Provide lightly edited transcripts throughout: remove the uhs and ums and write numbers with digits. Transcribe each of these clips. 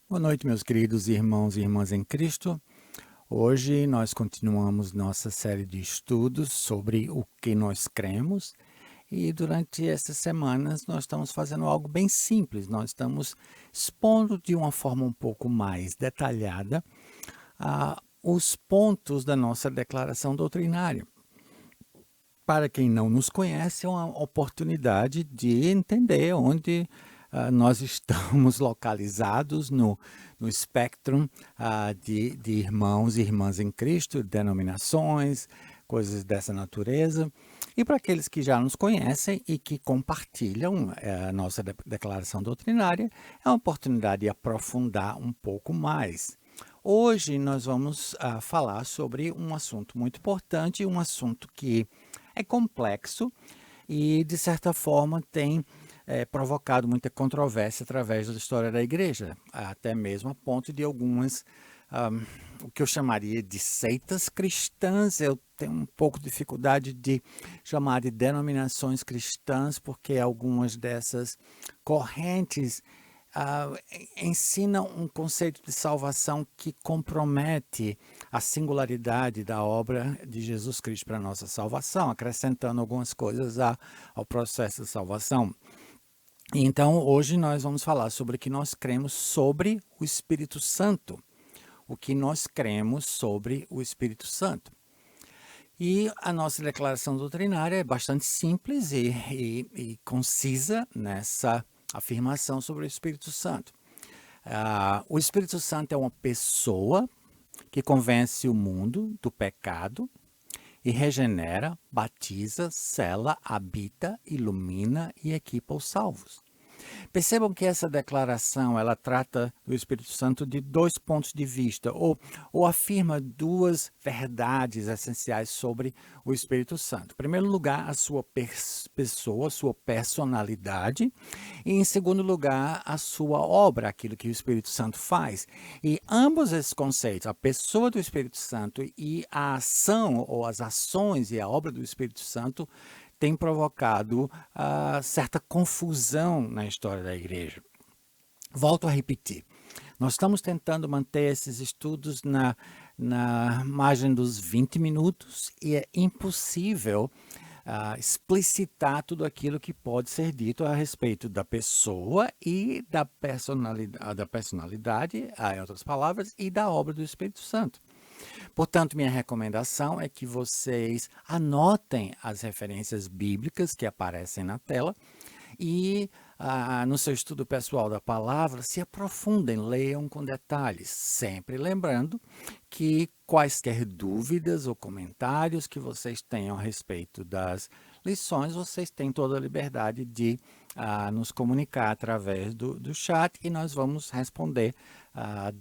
Boa noite, meus queridos irmãos e irmãs em Cristo. Hoje nós continuamos nossa série de estudos sobre o que nós cremos e durante essas semanas nós estamos fazendo algo bem simples. Nós estamos expondo de uma forma um pouco mais detalhada os pontos da nossa declaração doutrinária. Para quem não nos conhece, é uma oportunidade de entender onde nós estamos localizados no espectro de irmãos e irmãs em Cristo, denominações, coisas dessa natureza. E para aqueles que já nos conhecem e que compartilham a nossa declaração doutrinária, é uma oportunidade de aprofundar um pouco mais. Hoje nós vamos falar sobre um assunto muito importante, um assunto que é complexo e, de certa forma, tem provocado muita controvérsia através da história da igreja, até mesmo a ponto de algumas, o que eu chamaria de seitas cristãs. Eu tenho um pouco de dificuldade de chamar de denominações cristãs, porque algumas dessas correntes ensina um conceito de salvação que compromete a singularidade da obra de Jesus Cristo para a nossa salvação, acrescentando algumas coisas ao processo de salvação. Então, hoje nós vamos falar sobre o que nós cremos sobre o Espírito Santo. O que nós cremos sobre o Espírito Santo. E a nossa declaração doutrinária é bastante simples e concisa nessa afirmação sobre o Espírito Santo. O Espírito Santo é uma pessoa que convence o mundo do pecado e regenera, batiza, sela, habita, ilumina e equipa os salvos. Percebam que essa declaração ela trata do Espírito Santo de dois pontos de vista, ou afirma duas verdades essenciais sobre o Espírito Santo. Em primeiro lugar, a sua pessoa, a sua personalidade, e em segundo lugar, a sua obra, aquilo que o Espírito Santo faz. E ambos esses conceitos, a pessoa do Espírito Santo e a ação ou as ações e a obra do Espírito Santo, tem provocado certa confusão na história da igreja. Volto a repetir, nós estamos tentando manter esses estudos na margem dos 20 minutos e é impossível explicitar tudo aquilo que pode ser dito a respeito da pessoa e da personalidade, em outras palavras, e da obra do Espírito Santo. Portanto, minha recomendação é que vocês anotem as referências bíblicas que aparecem na tela e, no seu estudo pessoal da palavra, se aprofundem, leiam com detalhes, sempre lembrando que quaisquer dúvidas ou comentários que vocês tenham a respeito das lições, vocês têm toda a liberdade de nos comunicar através do chat e nós vamos responder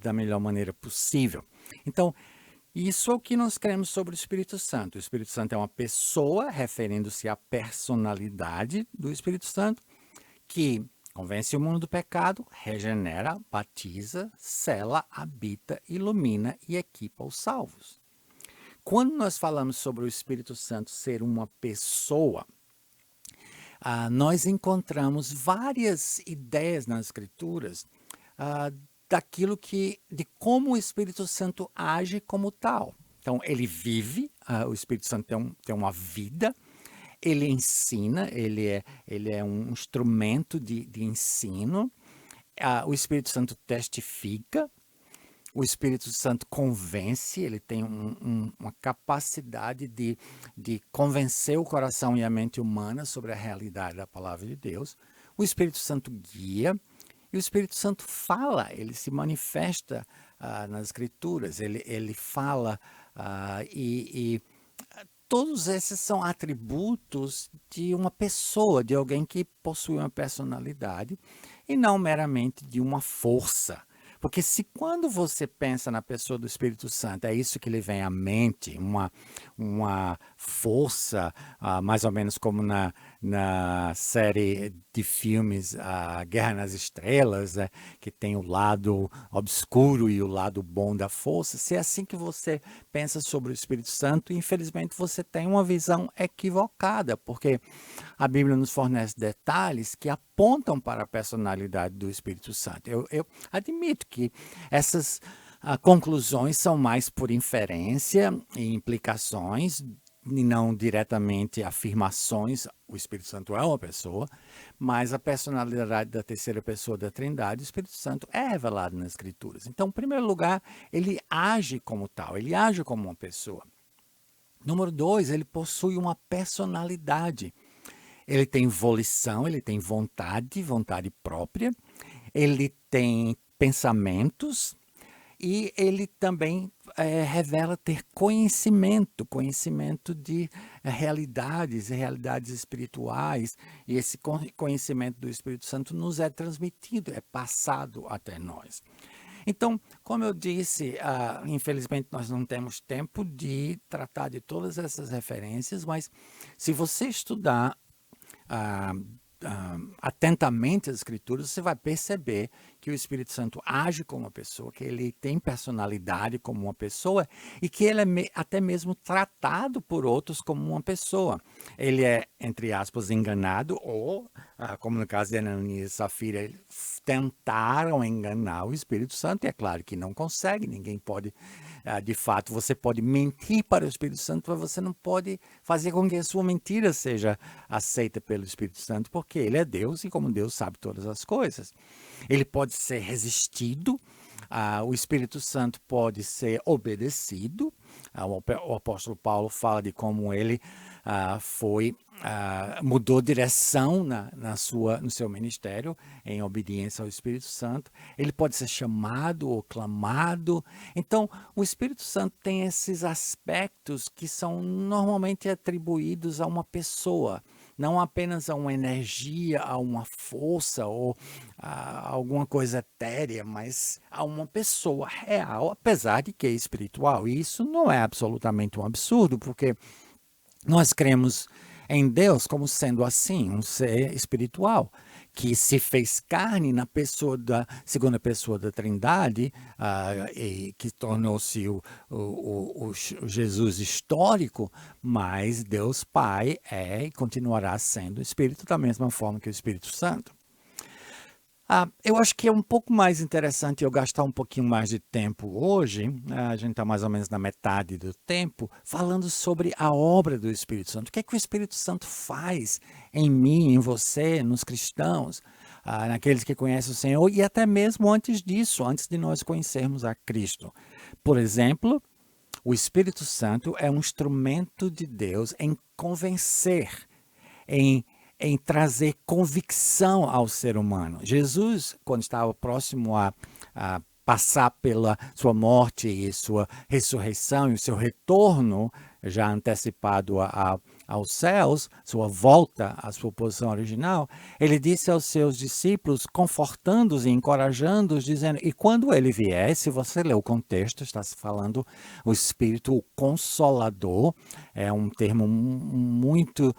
da melhor maneira possível. Então, isso é o que nós cremos sobre o Espírito Santo. O Espírito Santo é uma pessoa, referindo-se à personalidade do Espírito Santo, que convence o mundo do pecado, regenera, batiza, sela, habita, ilumina e equipa os salvos. Quando nós falamos sobre o Espírito Santo ser uma pessoa, nós encontramos várias ideias nas Escrituras de como o Espírito Santo age como tal. Então, ele vive, o Espírito Santo tem uma vida, ele ensina, ele é um instrumento de ensino, o Espírito Santo testifica, o Espírito Santo convence, ele tem uma capacidade de convencer o coração e a mente humana sobre a realidade da palavra de Deus. O Espírito Santo guia, e o Espírito Santo fala, ele se manifesta nas Escrituras, ele fala e todos esses são atributos de uma pessoa, de alguém que possui uma personalidade e não meramente de uma força. Porque se quando você pensa na pessoa do Espírito Santo, é isso que lhe vem à mente, uma força, mais ou menos como na série de filmes A Guerra nas Estrelas, que tem o lado obscuro e o lado bom da força, se é assim que você pensa sobre o Espírito Santo, infelizmente você tem uma visão equivocada, porque a Bíblia nos fornece detalhes que apontam para a personalidade do Espírito Santo. Eu admito certo que essas conclusões são mais por inferência e implicações, e não diretamente afirmações. O Espírito Santo é uma pessoa, mas a personalidade da terceira pessoa da Trindade, o Espírito Santo, é revelado nas Escrituras. Então, em primeiro lugar, ele age como tal, ele age como uma pessoa. Número 2, ele possui uma personalidade. Ele tem volição, ele tem vontade própria, ele tem pensamentos e ele também revela ter conhecimento de realidades espirituais, e esse conhecimento do Espírito Santo nos é transmitido, é passado até nós. Então, como eu disse, infelizmente nós não temos tempo de tratar de todas essas referências, mas se você estudar atentamente as Escrituras, você vai perceber que o Espírito Santo age como uma pessoa, que ele tem personalidade como uma pessoa e que ele é até mesmo tratado por outros como uma pessoa. Ele é, entre aspas, enganado ou, como no caso de Ananias e Safira, eles tentaram enganar o Espírito Santo e é claro que não consegue, ninguém pode. De fato, você pode mentir para o Espírito Santo, mas você não pode fazer com que a sua mentira seja aceita pelo Espírito Santo, porque ele é Deus e como Deus sabe todas as coisas. Ele pode ser resistido, o Espírito Santo pode ser obedecido. O apóstolo Paulo fala de como ele mudou direção no seu ministério em obediência ao Espírito Santo. Ele pode ser chamado ou clamado. Então, o Espírito Santo tem esses aspectos que são normalmente atribuídos a uma pessoa, não apenas a uma energia, a uma força ou a alguma coisa etérea, mas a uma pessoa real, apesar de que é espiritual. E isso não é absolutamente um absurdo, porque nós cremos em Deus como sendo assim, um ser espiritual, que se fez carne na pessoa da segunda pessoa da Trindade, e que tornou-se o Jesus histórico, mas Deus Pai é e continuará sendo o Espírito da mesma forma que o Espírito Santo. Eu acho que é um pouco mais interessante eu gastar um pouquinho mais de tempo hoje, a gente está mais ou menos na metade do tempo, falando sobre a obra do Espírito Santo. O que é que o Espírito Santo faz em mim, em você, nos cristãos, naqueles que conhecem o Senhor e até mesmo antes disso, antes de nós conhecermos a Cristo. Por exemplo, o Espírito Santo é um instrumento de Deus em convencer, em trazer convicção ao ser humano. Jesus, quando estava próximo a passar pela sua morte e sua ressurreição e o seu retorno, já antecipado aos céus, sua volta à sua posição original, ele disse aos seus discípulos, confortando-os e encorajando-os, dizendo, e quando ele vier, se você ler o contexto, está se falando o Espírito, o Consolador, é um termo muito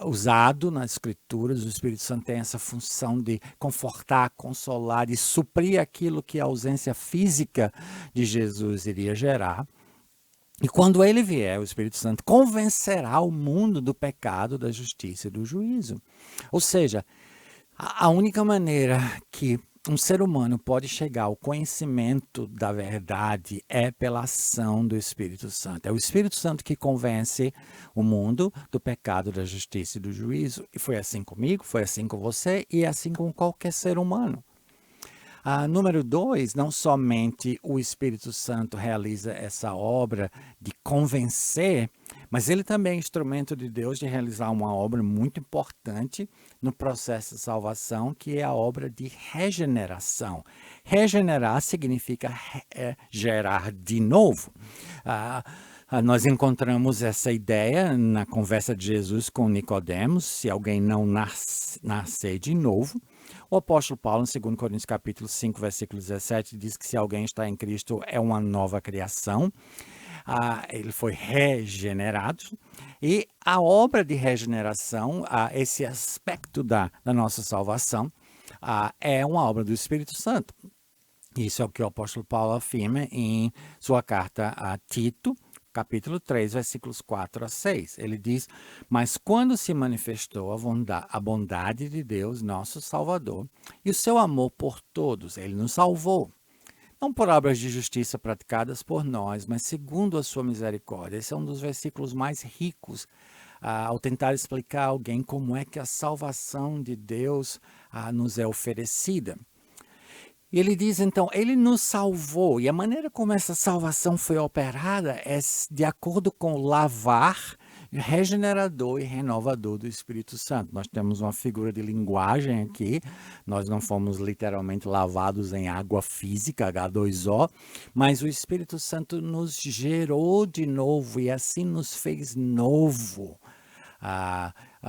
usado nas Escrituras. O Espírito Santo tem essa função de confortar, consolar e suprir aquilo que a ausência física de Jesus iria gerar. E quando ele vier, o Espírito Santo convencerá o mundo do pecado, da justiça e do juízo. Ou seja, a única maneira que um ser humano pode chegar ao conhecimento da verdade é pela ação do Espírito Santo. É o Espírito Santo que convence o mundo do pecado, da justiça e do juízo. E foi assim comigo, foi assim com você e é assim com qualquer ser humano. Número 2, não somente o Espírito Santo realiza essa obra de convencer, mas ele também é instrumento de Deus de realizar uma obra muito importante no processo de salvação, que é a obra de regeneração. Regenerar significa gerar de novo. Nós encontramos essa ideia na conversa de Jesus com Nicodemos, se alguém não nascer de novo. O apóstolo Paulo, em 2 Coríntios capítulo 5, versículo 17, diz que se alguém está em Cristo é uma nova criação. Ele foi regenerado. E a obra de regeneração, esse aspecto da nossa salvação, é uma obra do Espírito Santo. Isso é o que o apóstolo Paulo afirma em sua carta a Tito, capítulo 3, versículos 4 a 6. Ele diz: Mas quando se manifestou a bondade de Deus, nosso Salvador, e o seu amor por todos, ele nos salvou. Não por obras de justiça praticadas por nós, mas segundo a sua misericórdia. Esse é um dos versículos mais ricos ao tentar explicar a alguém como é que a salvação de Deus nos é oferecida. E ele diz, então, ele nos salvou. E a maneira como essa salvação foi operada é de acordo com o lavar regenerador e renovador do Espírito Santo. Nós temos uma figura de linguagem aqui. Nós não fomos literalmente lavados em água física, H2O, mas o Espírito Santo nos gerou de novo e assim nos fez novo.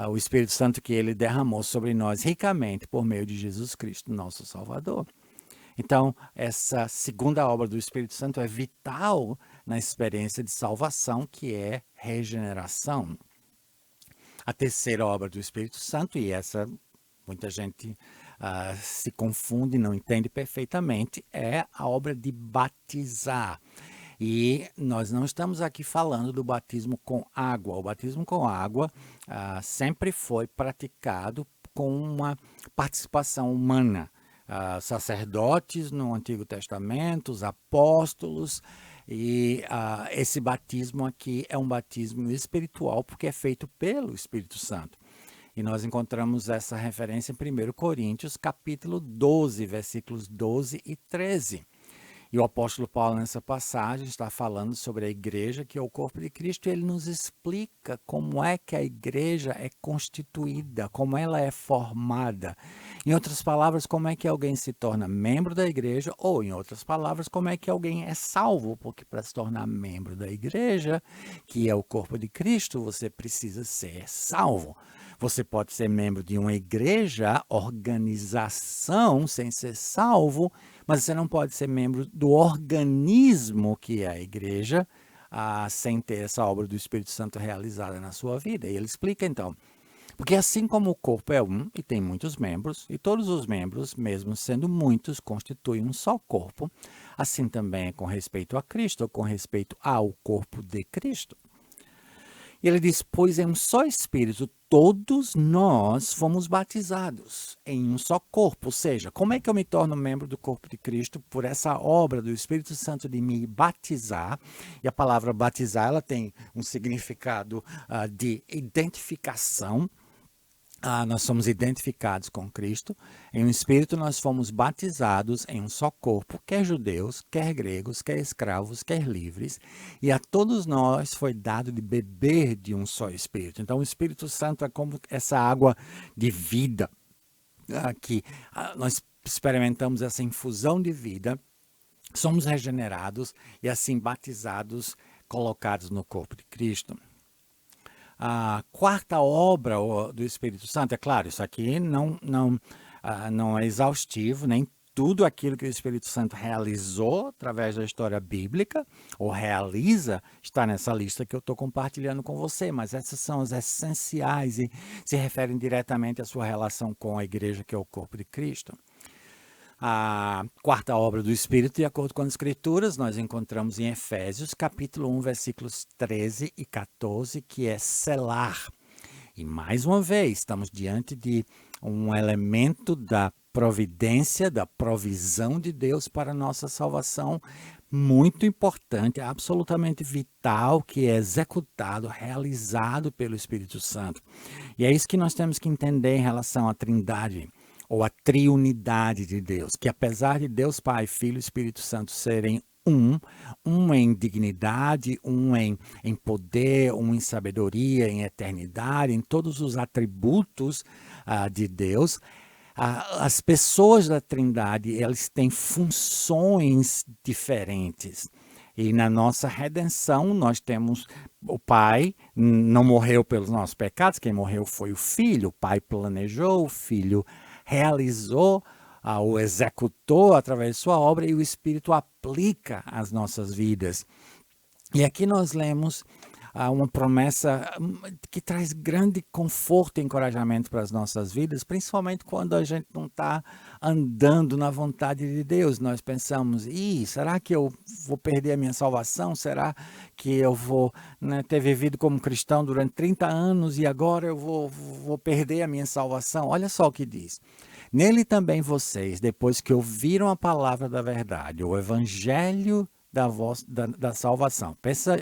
O Espírito Santo que ele derramou sobre nós ricamente por meio de Jesus Cristo, nosso Salvador. Então, essa segunda obra do Espírito Santo é vital na experiência de salvação, que é regeneração. A terceira obra do Espírito Santo, e essa muita gente se confunde, não entende perfeitamente, é a obra de batizar. E nós não estamos aqui falando do batismo com água. O batismo com água sempre foi praticado com uma participação humana. Sacerdotes no Antigo Testamento, os apóstolos, e esse batismo aqui é um batismo espiritual porque é feito pelo Espírito Santo. E nós encontramos essa referência em 1 Coríntios, capítulo 12, versículos 12 e 13. E o apóstolo Paulo, nessa passagem, está falando sobre a igreja, que é o corpo de Cristo, e ele nos explica como é que a igreja é constituída, como ela é formada. Em outras palavras, como é que alguém se torna membro da igreja, ou, em outras palavras, como é que alguém é salvo, porque para se tornar membro da igreja, que é o corpo de Cristo, você precisa ser salvo. Você pode ser membro de uma igreja, organização, sem ser salvo, mas você não pode ser membro do organismo que é a igreja, sem ter essa obra do Espírito Santo realizada na sua vida. E ele explica então, porque assim como o corpo é um e tem muitos membros, e todos os membros, mesmo sendo muitos, constituem um só corpo, assim também é com respeito a Cristo, ou com respeito ao corpo de Cristo. E ele diz, pois em um só Espírito, todos nós fomos batizados em um só corpo. Ou seja, como é que eu me torno membro do corpo de Cristo? Por essa obra do Espírito Santo de me batizar. E a palavra batizar, ela tem um significado de identificação. Nós somos identificados com Cristo. Em um Espírito nós fomos batizados em um só corpo, quer judeus, quer gregos, quer escravos, quer livres. E a todos nós foi dado de beber de um só Espírito. Então o Espírito Santo é como essa água de vida. Que nós experimentamos essa infusão de vida, somos regenerados e assim batizados, colocados no corpo de Cristo. A quarta obra do Espírito Santo, é claro, isso aqui não é exaustivo, nem tudo aquilo que o Espírito Santo realizou através da história bíblica, ou realiza, está nessa lista que eu estou compartilhando com você, mas essas são as essenciais e se referem diretamente à sua relação com a igreja, que é o corpo de Cristo. A quarta obra do Espírito, de acordo com as Escrituras, nós encontramos em Efésios, capítulo 1, versículos 13 e 14, que é selar. E mais uma vez, estamos diante de um elemento da providência, da provisão de Deus para a nossa salvação, muito importante, absolutamente vital, que é executado, realizado pelo Espírito Santo. E é isso que nós temos que entender em relação à Trindade, ou a triunidade de Deus, que apesar de Deus Pai, Filho e Espírito Santo serem um em dignidade, um em poder, um em sabedoria, em eternidade, em todos os atributos de Deus, as pessoas da Trindade, elas têm funções diferentes. E na nossa redenção, nós temos o Pai, não morreu pelos nossos pecados, quem morreu foi o Filho, o Pai planejou, o Filho realizou, o executou através de sua obra e o Espírito aplica às nossas vidas. E aqui nós lemos uma promessa que traz grande conforto e encorajamento para as nossas vidas, principalmente quando a gente não está andando na vontade de Deus. Nós pensamos, será que eu vou perder a minha salvação? Será que eu vou, né, ter vivido como cristão durante 30 anos e agora eu vou perder a minha salvação? Olha só o que diz. Nele também vocês, depois que ouviram a palavra da verdade, o evangelho da salvação.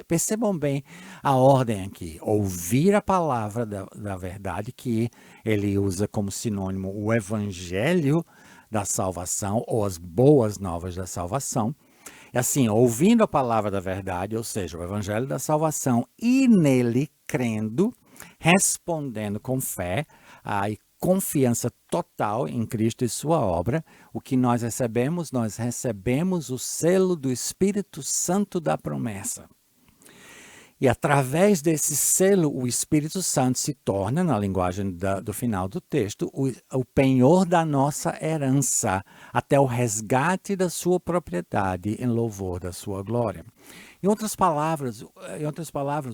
Percebam bem a ordem aqui. Ouvir a palavra da verdade, que ele usa como sinônimo o evangelho da salvação, ou as boas novas da salvação. E assim, ouvindo a palavra da verdade, ou seja, o evangelho da salvação, e nele crendo, respondendo com fé, e confiança total em Cristo e sua obra, o que nós recebemos o selo do Espírito Santo da promessa. E através desse selo, o Espírito Santo se torna, na linguagem do final do texto, o penhor da nossa herança, até o resgate da sua propriedade em louvor da sua glória. Em outras palavras,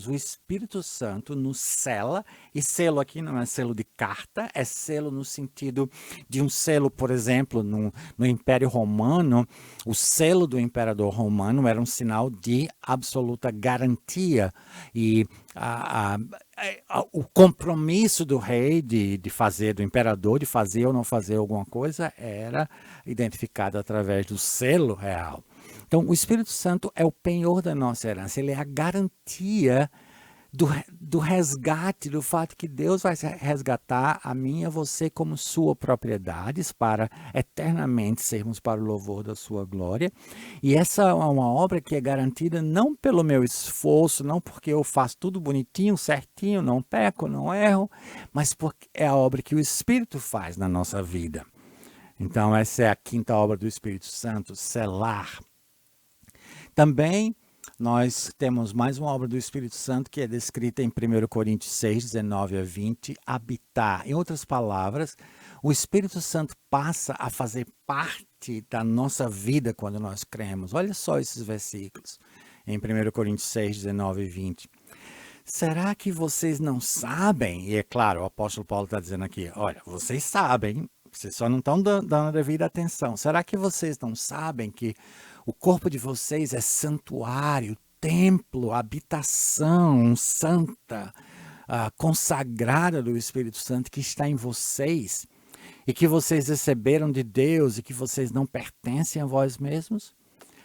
o Espírito Santo nos sela, e selo aqui não é selo de carta, é selo no sentido de um selo, por exemplo, no Império Romano, o selo do imperador romano era um sinal de absoluta garantia, e o compromisso do rei do imperador, de fazer ou não fazer alguma coisa, era identificado através do selo real. Então, o Espírito Santo é o penhor da nossa herança, ele é a garantia do resgate, do fato que Deus vai resgatar a mim e a você como sua propriedades para eternamente sermos para o louvor da sua glória. E essa é uma obra que é garantida não pelo meu esforço, não porque eu faço tudo bonitinho, certinho, não peco, não erro, mas porque é a obra que o Espírito faz na nossa vida. Então, essa é a quinta obra do Espírito Santo, selar. Também nós temos mais uma obra do Espírito Santo que é descrita em 1 Coríntios 6, 19 a 20, habitar. Em outras palavras, o Espírito Santo passa a fazer parte da nossa vida quando nós cremos. Olha só esses versículos em 1 Coríntios 6, 19 e 20. Será que vocês não sabem? E é claro, o apóstolo Paulo está dizendo aqui, olha, vocês sabem, vocês só não estão dando a devida atenção. Será que vocês não sabem que o corpo de vocês é santuário, templo, habitação santa, consagrada do Espírito Santo que está em vocês e que vocês receberam de Deus e que vocês não pertencem a vós mesmos?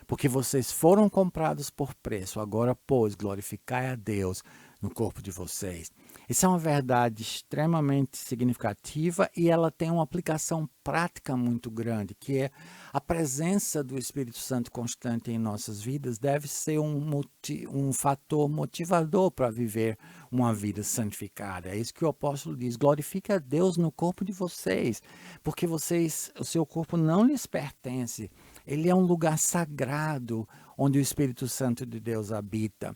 Porque vocês foram comprados por preço, agora, pois, glorificai a Deus no corpo de vocês. Isso é uma verdade extremamente significativa e ela tem uma aplicação prática muito grande, que é a presença do Espírito Santo constante em nossas vidas deve ser um fator motivador para viver uma vida santificada. É isso que o apóstolo diz, glorifique a Deus no corpo de vocês, porque o seu corpo não lhes pertence, ele é um lugar sagrado onde o Espírito Santo de Deus habita.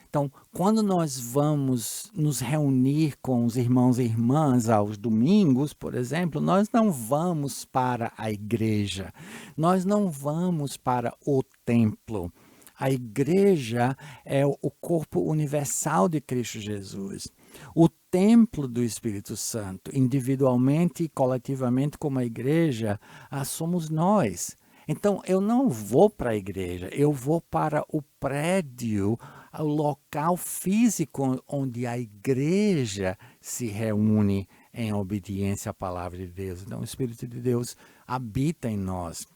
Então, quando nós vamos nos reunir com os irmãos e irmãs aos domingos, por exemplo, nós não vamos para a igreja, nós não vamos para o templo. A igreja é o corpo universal de Cristo Jesus. O templo do Espírito Santo, individualmente e coletivamente como a igreja, somos nós. Então, eu não vou para a igreja, eu vou para o prédio, o local físico onde a igreja se reúne em obediência à palavra de Deus. Então, o Espírito de Deus habita em nós.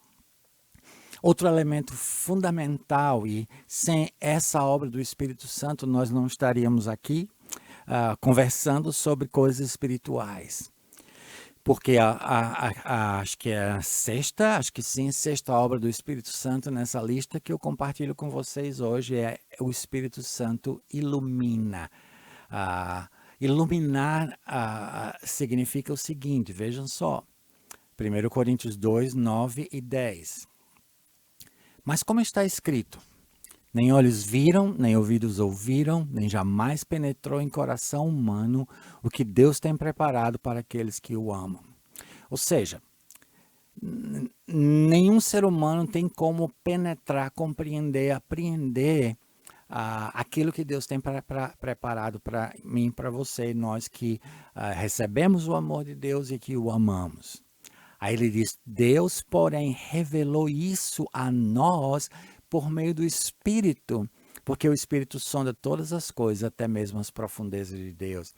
Outro elemento fundamental, e sem essa obra do Espírito Santo, nós não estaríamos aqui conversando sobre coisas espirituais. Porque acho que é a sexta obra do Espírito Santo nessa lista que eu compartilho com vocês hoje é o Espírito Santo ilumina. Iluminar significa o seguinte, vejam só, 1 Coríntios 2, 9 e 10. Mas como está escrito, nem olhos viram, nem ouvidos ouviram, nem jamais penetrou em coração humano o que Deus tem preparado para aqueles que o amam. Ou seja, nenhum ser humano tem como penetrar, compreender, apreender aquilo que Deus tem preparado para mim e para você, nós que recebemos o amor de Deus e que o amamos. Aí ele diz, Deus, porém, revelou isso a nós por meio do Espírito, porque o Espírito sonda todas as coisas, até mesmo as profundezas de Deus.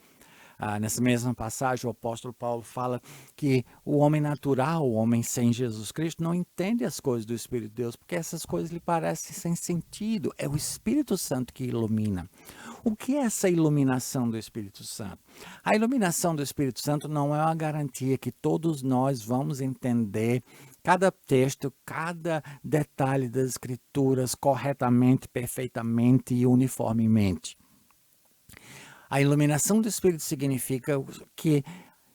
Nessa mesma passagem, o apóstolo Paulo fala que o homem natural, o homem sem Jesus Cristo, não entende as coisas do Espírito de Deus, porque essas coisas lhe parecem sem sentido. É o Espírito Santo que ilumina. O que é essa iluminação do Espírito Santo? A iluminação do Espírito Santo não é uma garantia que todos nós vamos entender cada texto, cada detalhe das Escrituras corretamente, perfeitamente e uniformemente. A iluminação do Espírito significa que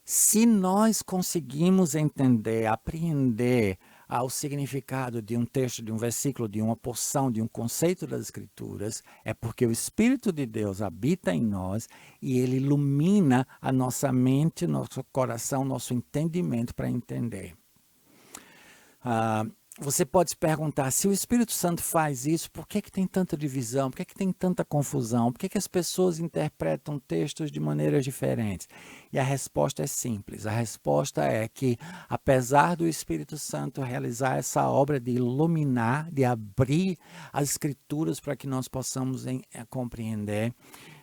se nós conseguimos entender, apreender o significado de um texto, de um versículo, de uma porção, de um conceito das Escrituras, é porque o Espírito de Deus habita em nós e ele ilumina a nossa mente, nosso coração, nosso entendimento para entender. Você pode se perguntar, se o Espírito Santo faz isso, por que tem tanta divisão? Por que tem tanta confusão? Por que as pessoas interpretam textos de maneiras diferentes? E a resposta é simples. A resposta é que, apesar do Espírito Santo realizar essa obra de iluminar, de abrir as Escrituras para que nós possamos compreender,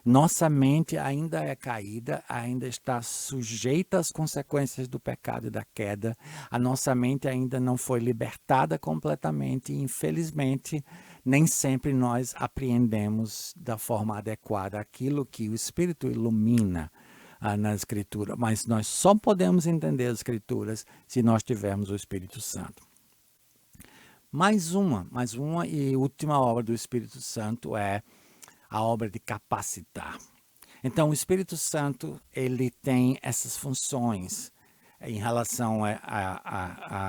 nossa mente ainda é caída, ainda está sujeita às consequências do pecado e da queda. A nossa mente ainda não foi libertada completamente e, infelizmente, nem sempre nós apreendemos da forma adequada aquilo que o Espírito ilumina na Escritura. Mas nós só podemos entender as Escrituras se nós tivermos o Espírito Santo. Mais uma e última obra do Espírito Santo é a obra de capacitar. Então, o Espírito Santo, ele tem essas funções em relação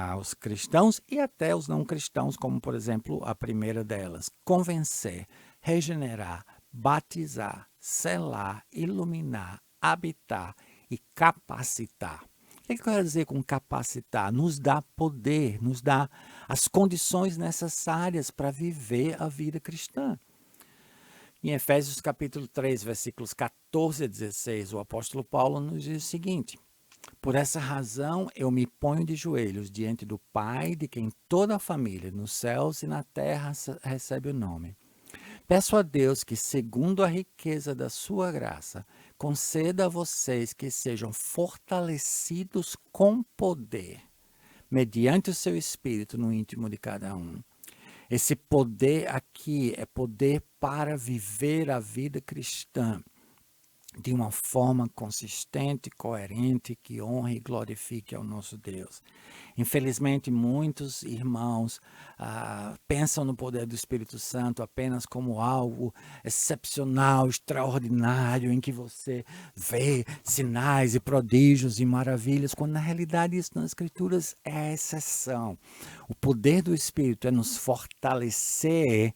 aos cristãos e até os não cristãos, como, por exemplo, a primeira delas, convencer, regenerar, batizar, selar, iluminar, habitar e capacitar. O que eu quero dizer com capacitar? Nos dá poder, nos dá as condições necessárias para viver a vida cristã. Em Efésios capítulo 3, versículos 14 a 16, o apóstolo Paulo nos diz o seguinte: por essa razão eu me ponho de joelhos diante do Pai, de quem toda a família, nos céus e na terra, recebe o nome. Peço a Deus que, segundo a riqueza da sua graça, conceda a vocês que sejam fortalecidos com poder, mediante o seu Espírito no íntimo de cada um. Esse poder aqui é poder para viver a vida cristã de uma forma consistente, coerente, que honre e glorifique ao nosso Deus. Infelizmente, muitos irmãos pensam no poder do Espírito Santo apenas como algo excepcional, extraordinário, em que você vê sinais e prodígios e maravilhas, quando na realidade isso nas Escrituras é a exceção. O poder do Espírito é nos fortalecer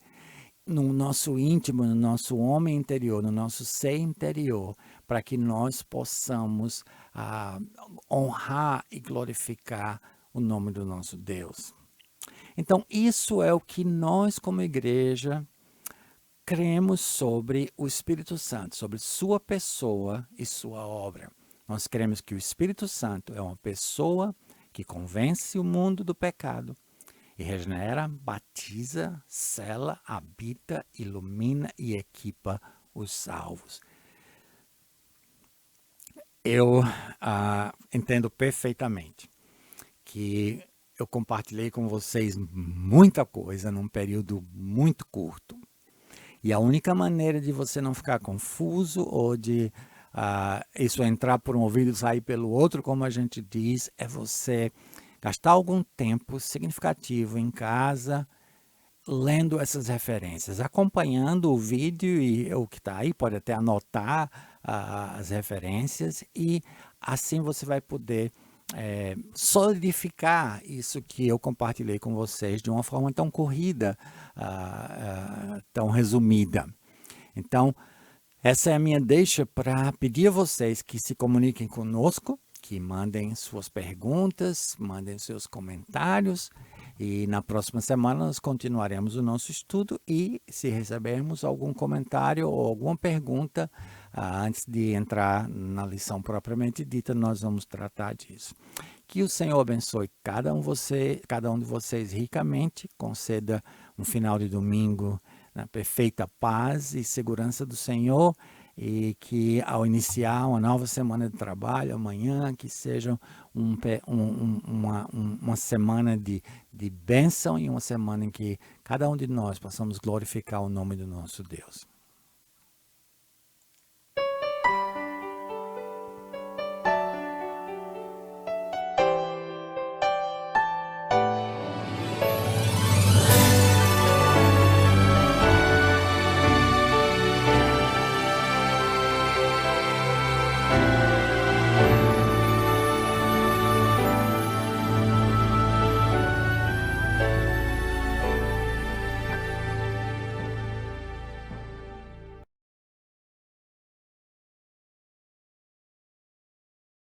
no nosso íntimo, no nosso homem interior, no nosso ser interior, para que nós possamos honrar e glorificar o nome do nosso Deus. Então, isso é o que nós, como igreja, cremos sobre o Espírito Santo, sobre sua pessoa e sua obra. Nós cremos que o Espírito Santo é uma pessoa que convence o mundo do pecado, e regenera, batiza, sela, habita, ilumina e equipa os salvos. Eu entendo perfeitamente que eu compartilhei com vocês muita coisa num período muito curto. E a única maneira de você não ficar confuso ou de isso entrar por um ouvido e sair pelo outro, como a gente diz, é você gastar algum tempo significativo em casa, lendo essas referências, acompanhando o vídeo e o que está aí, pode até anotar as referências e assim você vai poder solidificar isso que eu compartilhei com vocês de uma forma tão corrida, tão resumida. Então, essa é a minha deixa para pedir a vocês que se comuniquem conosco, que mandem suas perguntas, mandem seus comentários E na próxima semana nós continuaremos o nosso estudo e se recebermos algum comentário ou alguma pergunta, antes de entrar na lição propriamente dita, nós vamos tratar disso. Que o Senhor abençoe cada um de vocês ricamente, conceda um final de domingo na perfeita paz e segurança do Senhor, e que ao iniciar uma nova semana de trabalho, amanhã, que seja uma semana de bênção e uma semana em que cada um de nós possamos glorificar o nome do nosso Deus.